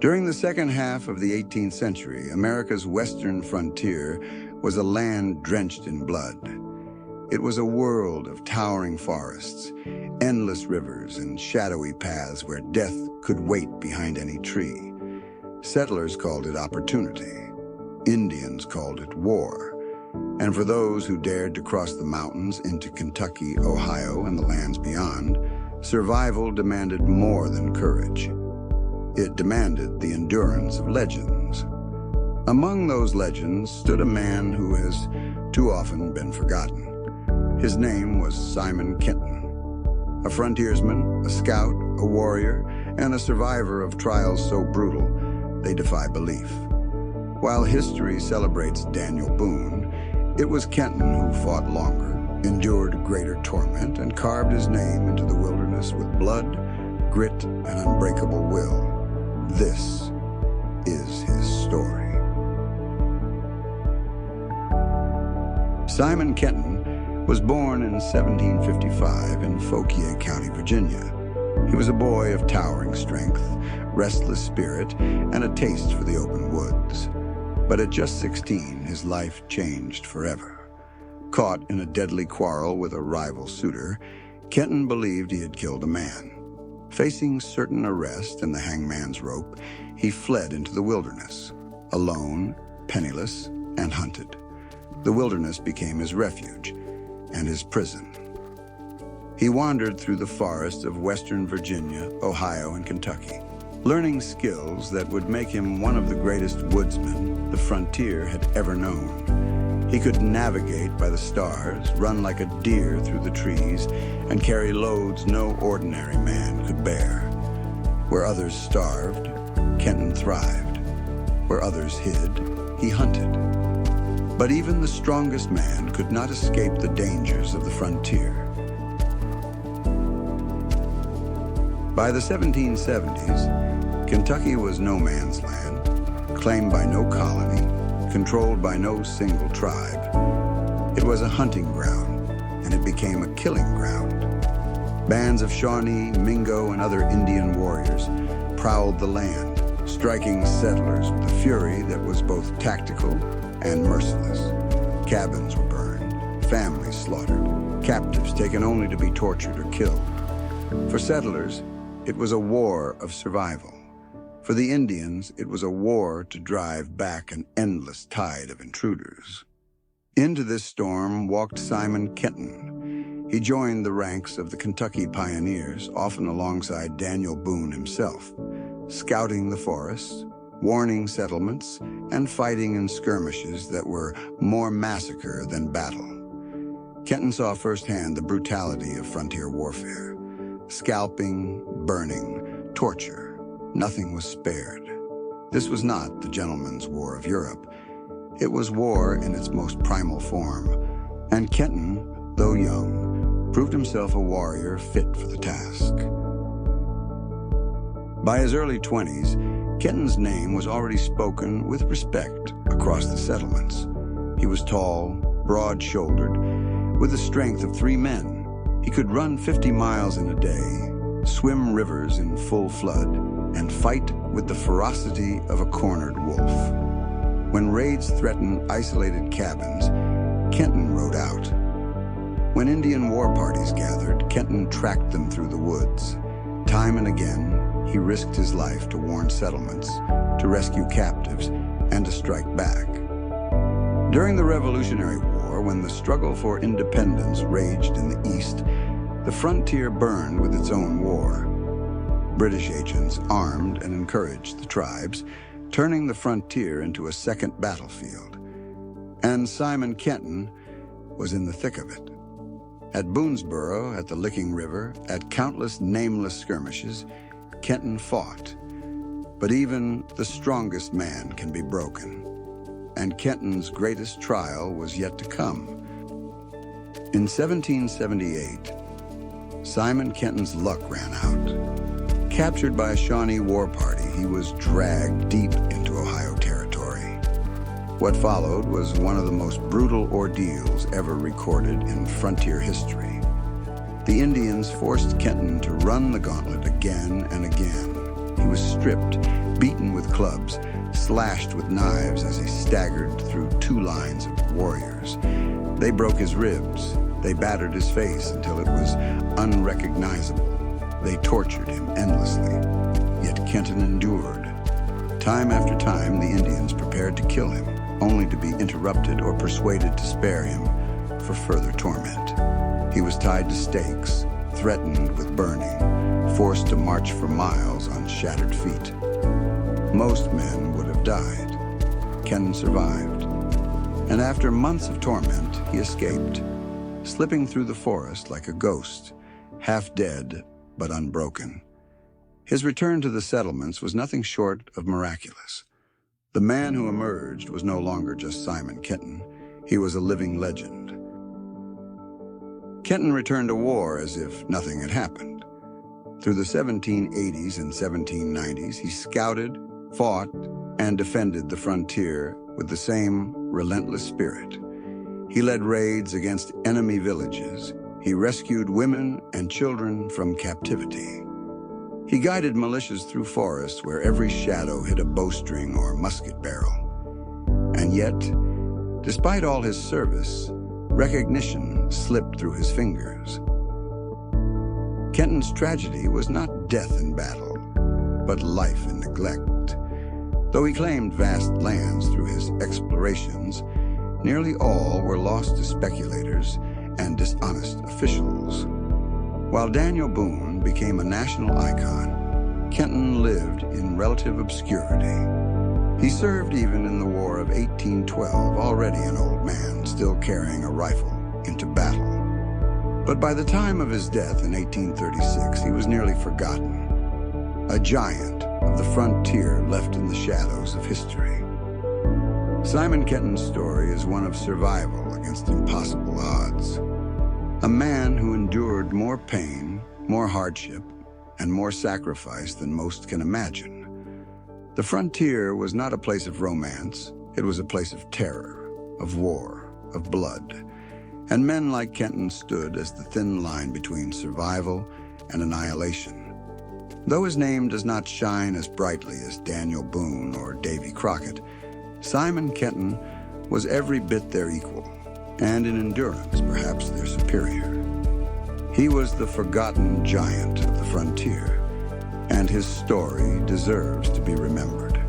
During the second half of the 18th century, America's western frontier was a land drenched in blood. It was a world of towering forests, endless rivers, and shadowy paths where death could wait behind any tree. Settlers called it opportunity. Indians called it war. And for those who dared to cross the mountains into Kentucky, Ohio, and the lands beyond, survival demanded more than courage. It demanded the endurance of legends. Among those legends stood a man who has too often been forgotten. His name was Simon Kenton, a frontiersman, a scout, a warrior, and a survivor of trials so brutal they defy belief. While history celebrates Daniel Boone, it was Kenton who fought longer, endured greater torment, and carved his name into the wilderness with blood, grit, and unbreakable will. This is his story. Simon Kenton was born in 1755 in Fauquier County, Virginia. He was a boy of towering strength, restless spirit, and a taste for the open woods. But at just 16, his life changed forever. Caught in a deadly quarrel with a rival suitor, Kenton believed he had killed a man. Facing certain arrest and the hangman's rope, he fled into the wilderness, alone, penniless, and hunted. The wilderness became his refuge and his prison. He wandered through the forests of western Virginia, Ohio, and Kentucky, learning skills that would make him one of the greatest woodsmen the frontier had ever known. He could navigate by the stars, run like a deer through the trees, and carry loads no ordinary man could bear. Where others starved, Kenton thrived. Where others hid, he hunted. But even the strongest man could not escape the dangers of the frontier. By the 1770s, Kentucky was no man's land, claimed by no colony, controlled by no single tribe. It was a hunting ground, and it became a killing ground. Bands of Shawnee, Mingo, and other Indian warriors prowled the land, striking settlers with a fury that was both tactical and merciless. Cabins were burned, families slaughtered, captives taken only to be tortured or killed. For settlers, it was a war of survival. For the Indians, it was a war to drive back an endless tide of intruders. Into this storm walked Simon Kenton. He joined the ranks of the Kentucky pioneers, often alongside Daniel Boone himself, scouting the forests, warning settlements, and fighting in skirmishes that were more massacre than battle. Kenton saw firsthand the brutality of frontier warfare. Scalping, burning, torture. Nothing was spared. This was not the gentleman's war of Europe. It was war in its most primal form. And Kenton, though young, proved himself a warrior fit for the task. By his early 20s, Kenton's name was already spoken with respect across the settlements. He was tall, broad-shouldered, with the strength of 3 men. He could run 50 miles in a day, swim rivers in full flood, and fight with the ferocity of a cornered wolf. When raids threatened isolated cabins, Kenton rode out. When Indian war parties gathered, Kenton tracked them through the woods. Time and again, he risked his life to warn settlements, to rescue captives, and to strike back. During the Revolutionary War, when the struggle for independence raged in the East, the frontier burned with its own war. British agents armed and encouraged the tribes, turning the frontier into a second battlefield. And Simon Kenton was in the thick of it. At Boonesboro, at the Licking River, at countless nameless skirmishes, Kenton fought. But even the strongest man can be broken. And Kenton's greatest trial was yet to come. In 1778, Simon Kenton's luck ran out. Captured by a Shawnee war party, he was dragged deep into Ohio territory. What followed was one of the most brutal ordeals ever recorded in frontier history. The Indians forced Kenton to run the gauntlet again and again. He was stripped, beaten with clubs, slashed with knives as he staggered through two lines of warriors. They broke his ribs. They battered his face until it was unrecognizable. They tortured him endlessly. Yet Kenton endured. Time after time, the Indians prepared to kill him, only to be interrupted or persuaded to spare him for further torment. He was tied to stakes, threatened with burning, forced to march for miles on shattered feet. Most men would have died. Kenton survived. And after months of torment, he escaped, slipping through the forest like a ghost, half dead but unbroken. His return to the settlements was nothing short of miraculous. The man who emerged was no longer just Simon Kenton. He was a living legend. Kenton returned to war as if nothing had happened. Through the 1780s and 1790s, he scouted, fought, and defended the frontier with the same relentless spirit. He led raids against enemy villages. He rescued women and children from captivity. He guided militias through forests where every shadow hit a bowstring or musket barrel. And yet, despite all his service, recognition slipped through his fingers. Kenton's tragedy was not death in battle, but life in neglect. Though he claimed vast lands through his explorations, nearly all were lost to speculators and dishonest officials. While Daniel Boone became a national icon, Kenton lived in relative obscurity. He served even in the War of 1812, already an old man, still carrying a rifle into battle. But by the time of his death in 1836, he was nearly forgotten, a giant of the frontier left in the shadows of history. Simon Kenton's story is one of survival against impossible odds. A man who endured more pain, more hardship, and more sacrifice than most can imagine. The frontier was not a place of romance. It was a place of terror, of war, of blood. And men like Kenton stood as the thin line between survival and annihilation. Though his name does not shine as brightly as Daniel Boone or Davy Crockett, Simon Kenton was every bit their equal, and in endurance, perhaps their superior. He was the forgotten giant of the frontier, and his story deserves to be remembered.